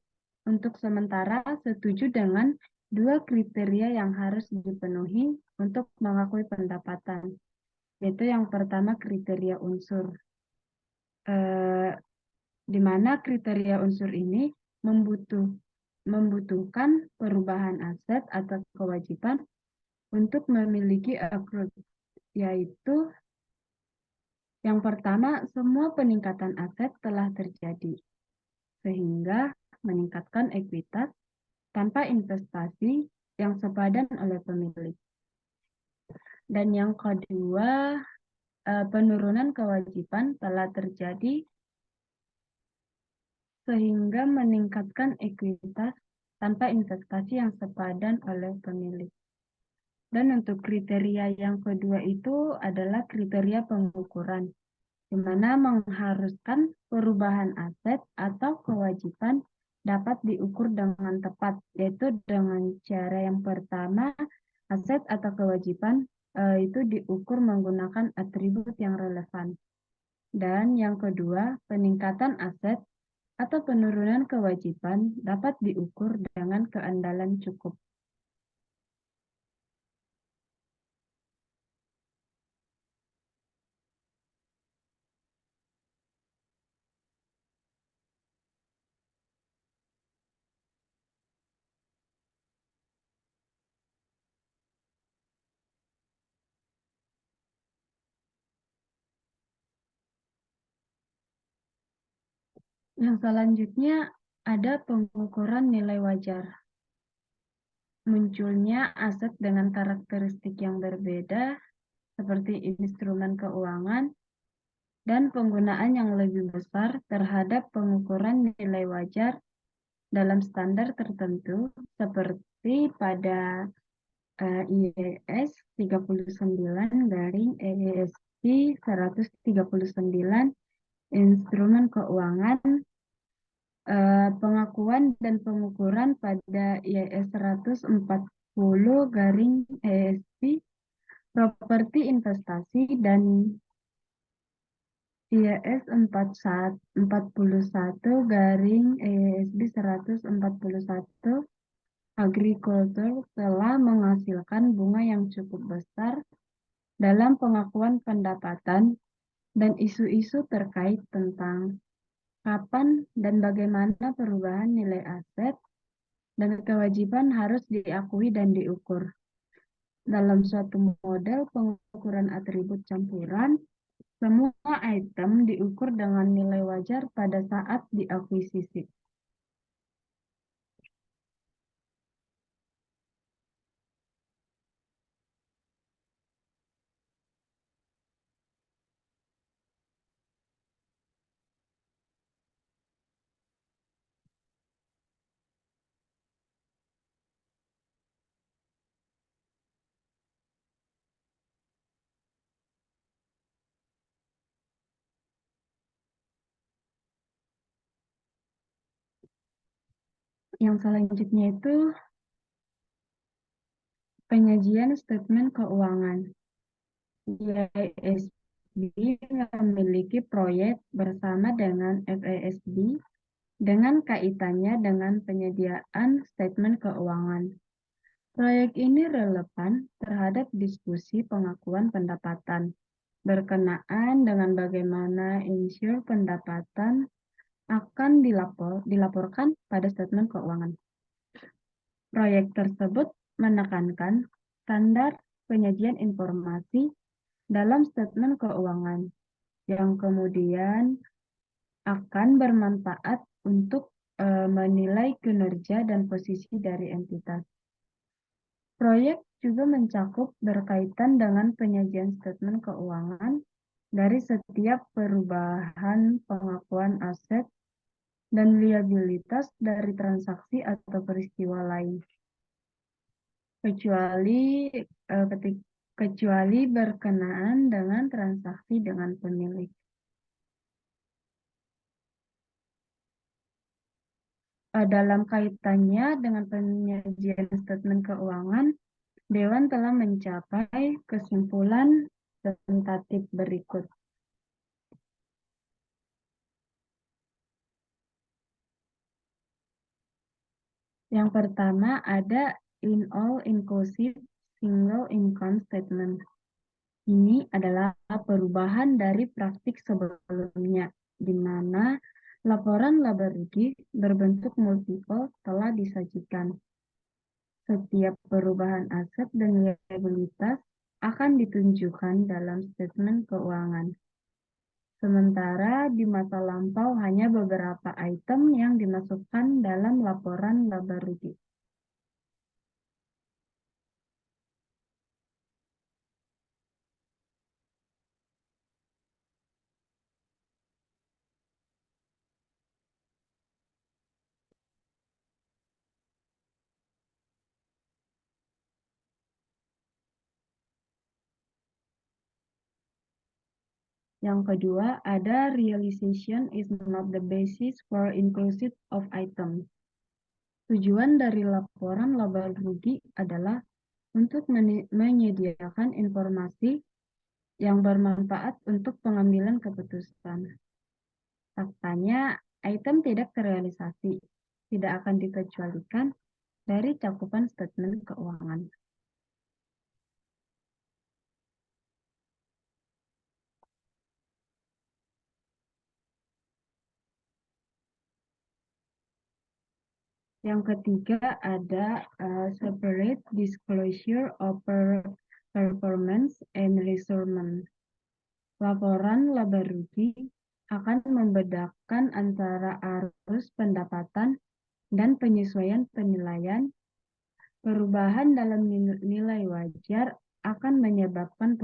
untuk sementara setuju dengan dua kriteria yang harus dipenuhi untuk mengakui pendapatan, yaitu yang pertama kriteria unsur, di mana kriteria unsur ini membutuhkan perubahan aset atau kewajiban untuk memiliki accrued, yaitu Yang pertama, semua peningkatan aset telah terjadi, sehingga meningkatkan ekuitas tanpa investasi yang sepadan oleh pemilik. Dan yang kedua, penurunan kewajiban telah terjadi sehingga meningkatkan ekuitas tanpa investasi yang sepadan oleh pemilik. Dan untuk kriteria yang kedua itu adalah kriteria pengukuran, di mana mengharuskan perubahan aset atau kewajiban dapat diukur dengan tepat, yaitu dengan cara yang pertama, aset atau kewajiban itu diukur menggunakan atribut yang relevan. Dan yang kedua, peningkatan aset atau penurunan kewajiban dapat diukur dengan keandalan cukup. Yang selanjutnya ada pengukuran nilai wajar. Munculnya aset dengan karakteristik yang berbeda, seperti instrumen keuangan, dan penggunaan yang lebih besar terhadap pengukuran nilai wajar dalam standar tertentu, seperti pada IAS 39/EESP 139 instrumen keuangan, pengakuan dan pengukuran pada IAS 140/EESP properti investasi, dan IAS 41/EESB 141 agriculture telah menghasilkan bunga yang cukup besar dalam pengakuan pendapatan dan isu-isu terkait tentang kapan dan bagaimana perubahan nilai aset dan kewajiban harus diakui dan diukur. Dalam suatu model pengukuran atribut campuran, semua item diukur dengan nilai wajar pada saat diakuisisi. Yang selanjutnya itu penyajian statement keuangan. IASB memiliki proyek bersama dengan FASB dengan kaitannya dengan penyediaan statement keuangan. Proyek ini relevan terhadap diskusi pengakuan pendapatan berkenaan dengan bagaimana insur pendapatan akan dilaporkan pada statement keuangan. Proyek tersebut menekankan standar penyajian informasi dalam statement keuangan yang kemudian akan bermanfaat untuk menilai kinerja dan posisi dari entitas. Proyek juga mencakup berkaitan dengan penyajian statement keuangan dari setiap perubahan pengakuan aset dan liabilitas dari transaksi atau peristiwa lain, kecuali berkenaan dengan transaksi dengan pemilik. Dalam kaitannya dengan penyajian statement keuangan, Dewan telah mencapai kesimpulan tentatif berikut. Yang pertama ada in all-inclusive single income statement. Ini adalah perubahan dari praktik sebelumnya, di mana laporan laba rugi berbentuk multiple telah disajikan. Setiap perubahan aset dan liabilitas akan ditunjukkan dalam statement keuangan. Sementara di masa lampau hanya beberapa item yang dimasukkan dalam laporan laba rugi. Yang kedua, ada realization is not the basis for inclusive of items. Tujuan dari laporan laba rugi adalah untuk menyediakan informasi yang bermanfaat untuk pengambilan keputusan. Faktanya, item tidak terrealisasi, tidak akan dikecualikan dari cakupan statement keuangan. Yang ketiga ada separate disclosure of performance and measurement. Laporan laba rugi akan membedakan antara arus pendapatan dan penyesuaian penilaian. Perubahan dalam nilai wajar akan menyebabkan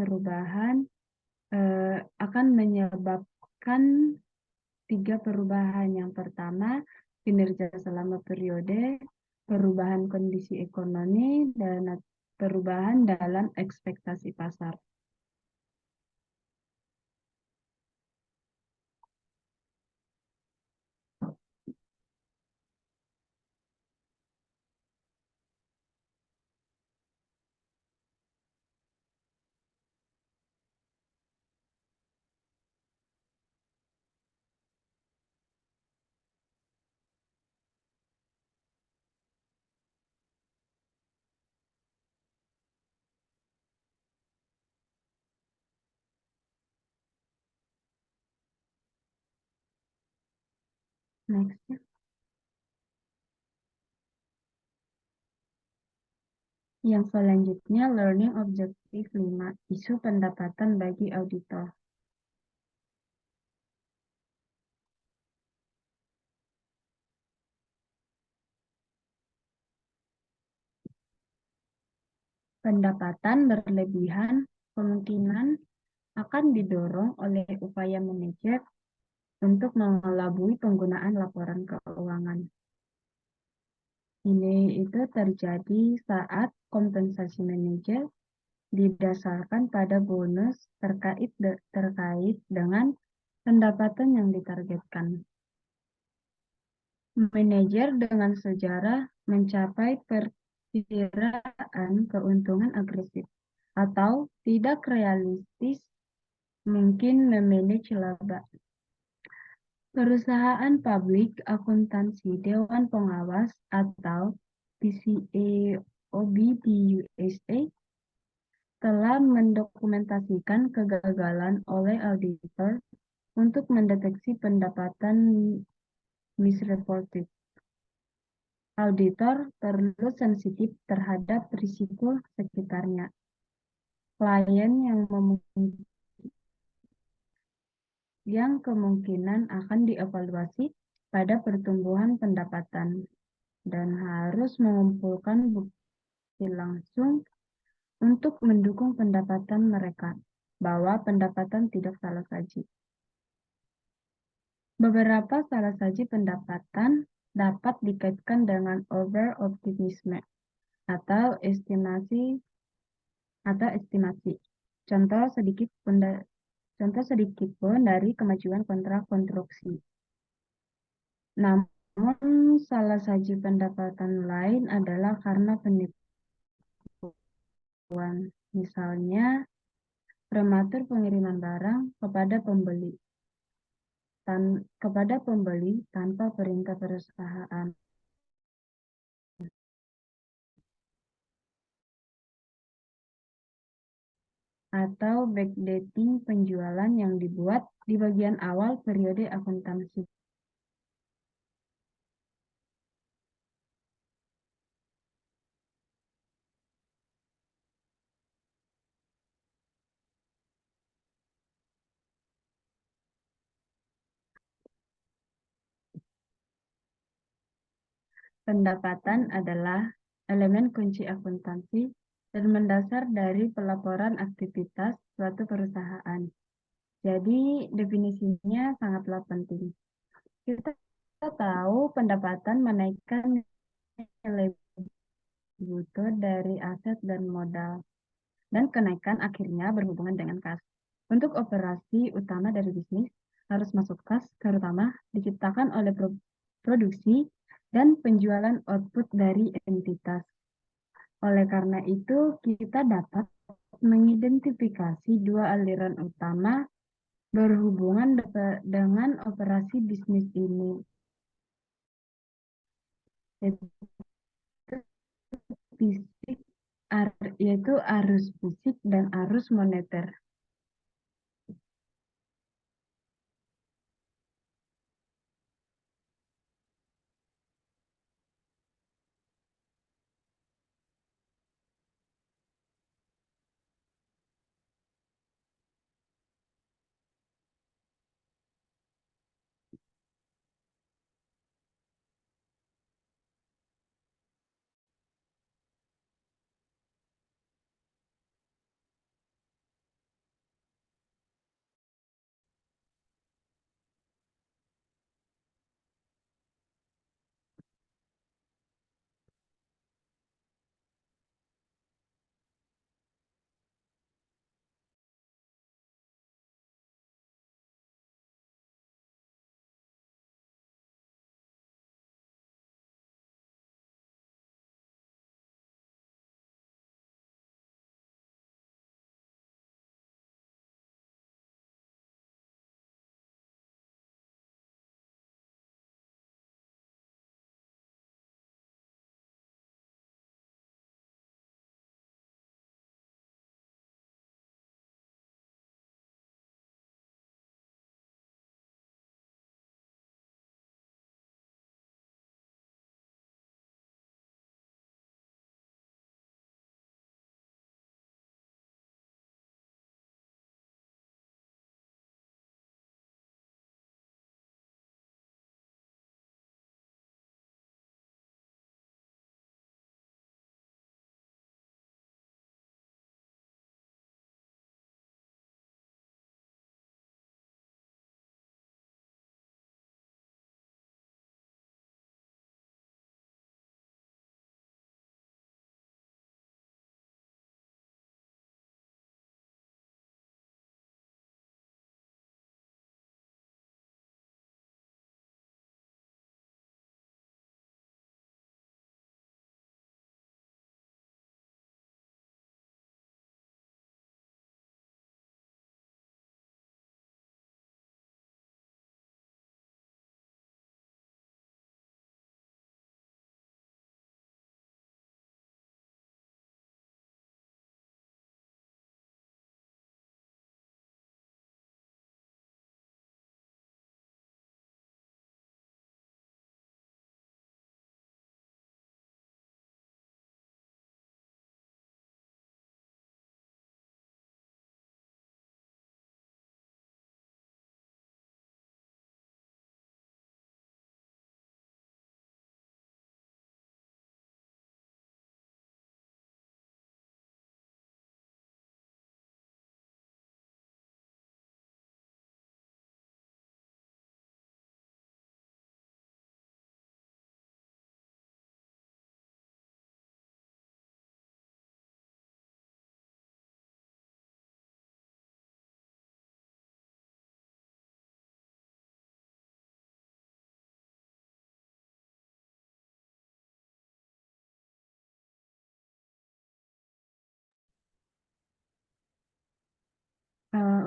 tiga perubahan. Yang pertama, kinerja selama periode, perubahan kondisi ekonomi, dan perubahan dalam ekspektasi pasar. Next. Yang selanjutnya, learning objective 5, isu pendapatan bagi auditor. Pendapatan berlebihan kemungkinan akan didorong oleh upaya manajer untuk mengelabui penggunaan laporan keuangan. Ini itu terjadi saat kompensasi manajer didasarkan pada bonus terkait dengan pendapatan yang ditargetkan. Manajer dengan sejarah mencapai perkiraan keuntungan agresif atau tidak realistis mungkin memanage laba. Perusahaan publik akuntansi Dewan Pengawas atau PCAOB di USA telah mendokumentasikan kegagalan oleh auditor untuk mendeteksi pendapatan misreported. Auditor perlu sensitif terhadap risiko sekitarnya. Klien yang kemungkinan akan dievaluasi pada pertumbuhan pendapatan dan harus mengumpulkan bukti langsung untuk mendukung pendapatan mereka bahwa pendapatan tidak salah saji. Beberapa salah saji pendapatan dapat dikaitkan dengan over-optimisme atau estimasi. Contoh sedikit pun dari kemajuan kontrak konstruksi. Namun, salah saji pendapatan lain adalah karena penipuan. Misalnya, prematur pengiriman barang kepada pembeli tanpa perintah perusahaan. Atau backdating penjualan yang dibuat di bagian awal periode akuntansi. Pendapatan adalah elemen kunci akuntansi dan mendasar dari pelaporan aktivitas suatu perusahaan. Jadi definisinya sangatlah penting. Kita tahu pendapatan menaikkan nilai bruto dari aset dan modal, dan kenaikan akhirnya berhubungan dengan kas. Untuk operasi utama dari bisnis harus masuk kas, terutama diciptakan oleh produksi dan penjualan output dari entitas. Oleh karena itu, kita dapat mengidentifikasi dua aliran utama berhubungan dengan operasi bisnis ini, yaitu fisik, yaitu arus fisik dan arus moneter.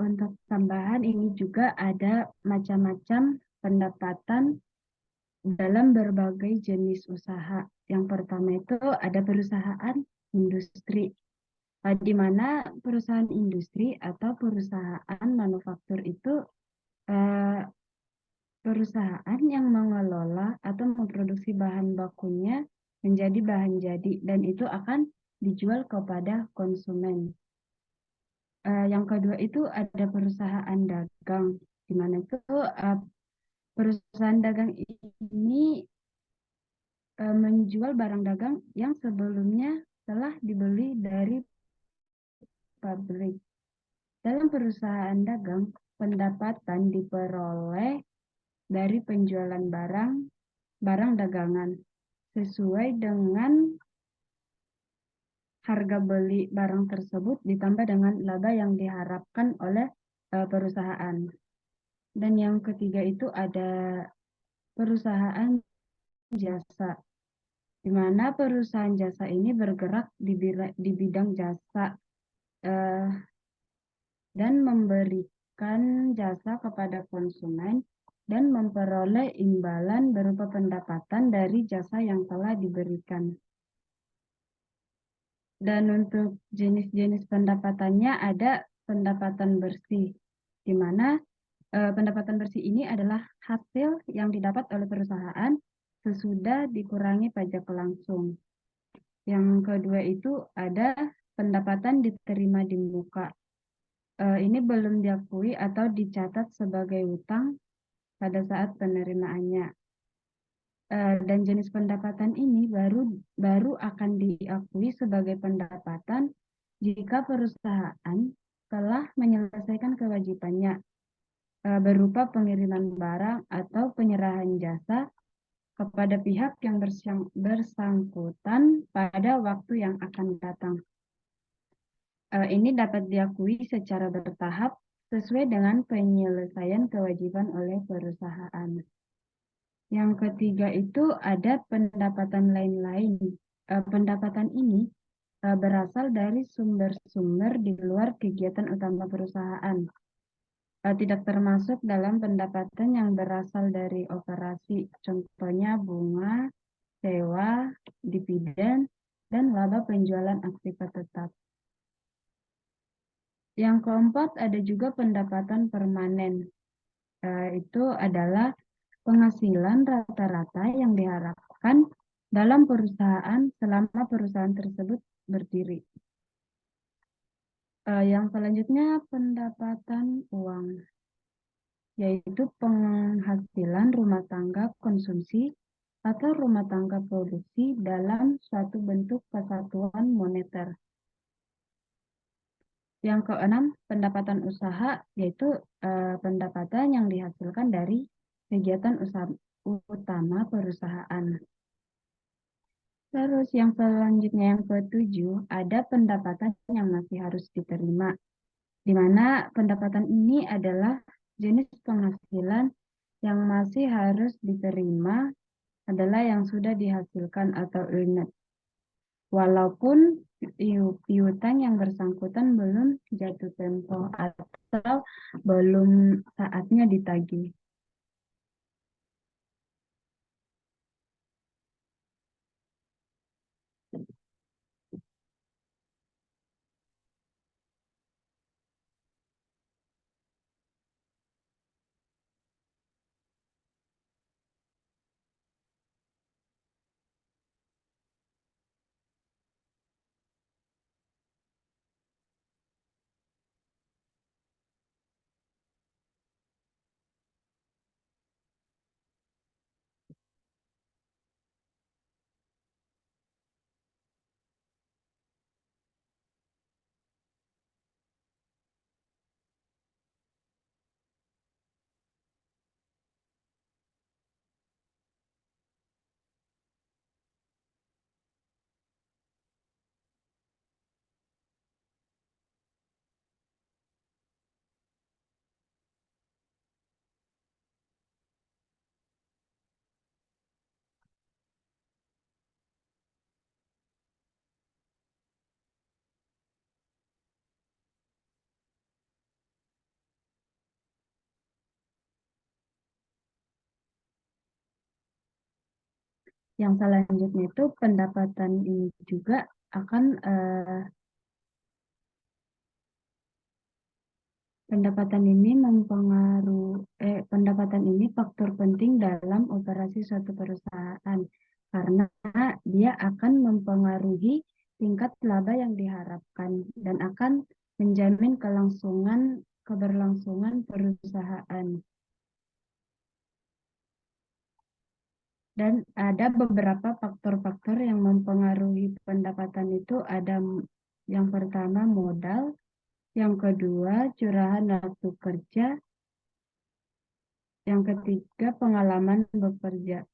Untuk tambahan ini juga ada macam-macam pendapatan dalam berbagai jenis usaha. Yang pertama itu ada perusahaan industri, di mana perusahaan industri atau perusahaan manufaktur itu eh, perusahaan yang mengelola atau memproduksi bahan bakunya menjadi bahan jadi dan itu akan dijual kepada konsumen. Yang kedua itu ada perusahaan dagang, di mana itu perusahaan dagang ini menjual barang dagang yang sebelumnya telah dibeli dari pabrik. Dalam perusahaan dagang, pendapatan diperoleh dari penjualan barang dagangan sesuai dengan harga beli barang tersebut ditambah dengan laba yang diharapkan oleh perusahaan. Dan yang ketiga itu ada perusahaan jasa, di mana perusahaan jasa ini bergerak di bidang jasa dan memberikan jasa kepada konsumen dan memperoleh imbalan berupa pendapatan dari jasa yang telah diberikan. Dan untuk jenis-jenis pendapatannya ada pendapatan bersih, di mana pendapatan bersih ini adalah hasil yang didapat oleh perusahaan sesudah dikurangi pajak langsung. Yang kedua itu ada pendapatan diterima di muka. Ini belum diakui atau dicatat sebagai utang pada saat penerimaannya. Dan jenis pendapatan ini baru akan diakui sebagai pendapatan jika perusahaan telah menyelesaikan kewajibannya berupa pengiriman barang atau penyerahan jasa kepada pihak yang bersangkutan pada waktu yang akan datang. Ini dapat diakui secara bertahap sesuai dengan penyelesaian kewajiban oleh perusahaan. Yang ketiga itu ada pendapatan lain-lain. Pendapatan ini berasal dari sumber-sumber di luar kegiatan utama perusahaan. Tidak termasuk dalam pendapatan yang berasal dari operasi, contohnya bunga, sewa, dividen, dan laba penjualan aktiva tetap. Yang keempat ada juga pendapatan permanen. Itu adalah penghasilan rata-rata yang diharapkan dalam perusahaan selama perusahaan tersebut berdiri. Yang selanjutnya pendapatan uang, yaitu penghasilan rumah tangga konsumsi atau rumah tangga produksi dalam suatu bentuk kesatuan moneter. Yang keenam, pendapatan usaha, yaitu pendapatan yang dihasilkan dari kegiatan usaha utama perusahaan. Terus yang selanjutnya yang ketujuh, ada pendapatan yang masih harus diterima, di mana pendapatan ini adalah jenis penghasilan yang masih harus diterima adalah yang sudah dihasilkan atau earned. Walaupun piutang yang bersangkutan belum jatuh tempo atau belum saatnya ditagih. Yang selanjutnya itu pendapatan ini juga akan pendapatan ini faktor penting dalam operasi suatu perusahaan karena dia akan mempengaruhi tingkat laba yang diharapkan dan akan menjamin keberlangsungan perusahaan. Dan ada beberapa faktor-faktor yang mempengaruhi pendapatan itu ada yang pertama modal, yang kedua curahan waktu kerja, yang ketiga pengalaman bekerja.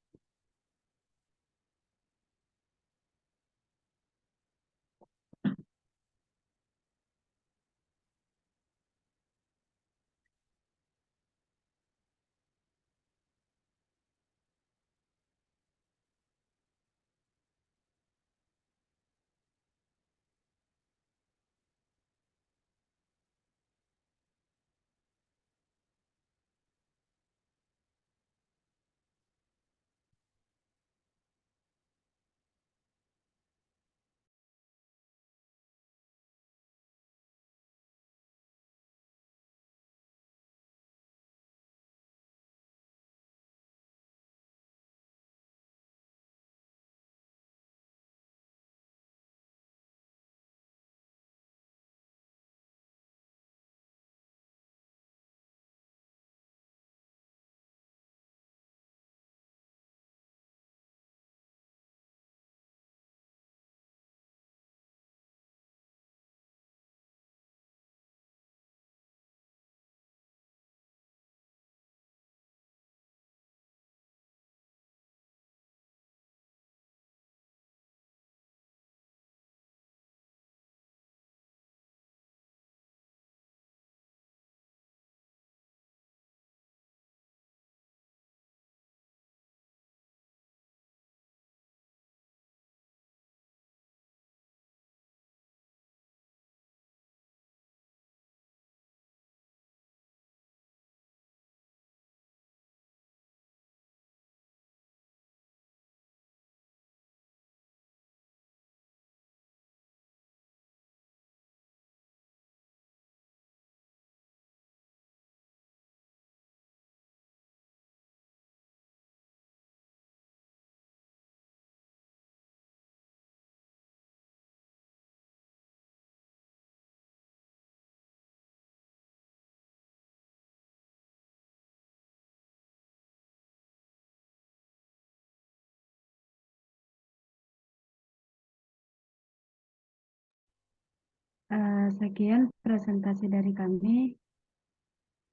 Sekian presentasi dari kami.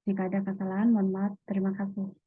Jika ada kesalahan, mohon maaf. Terima kasih.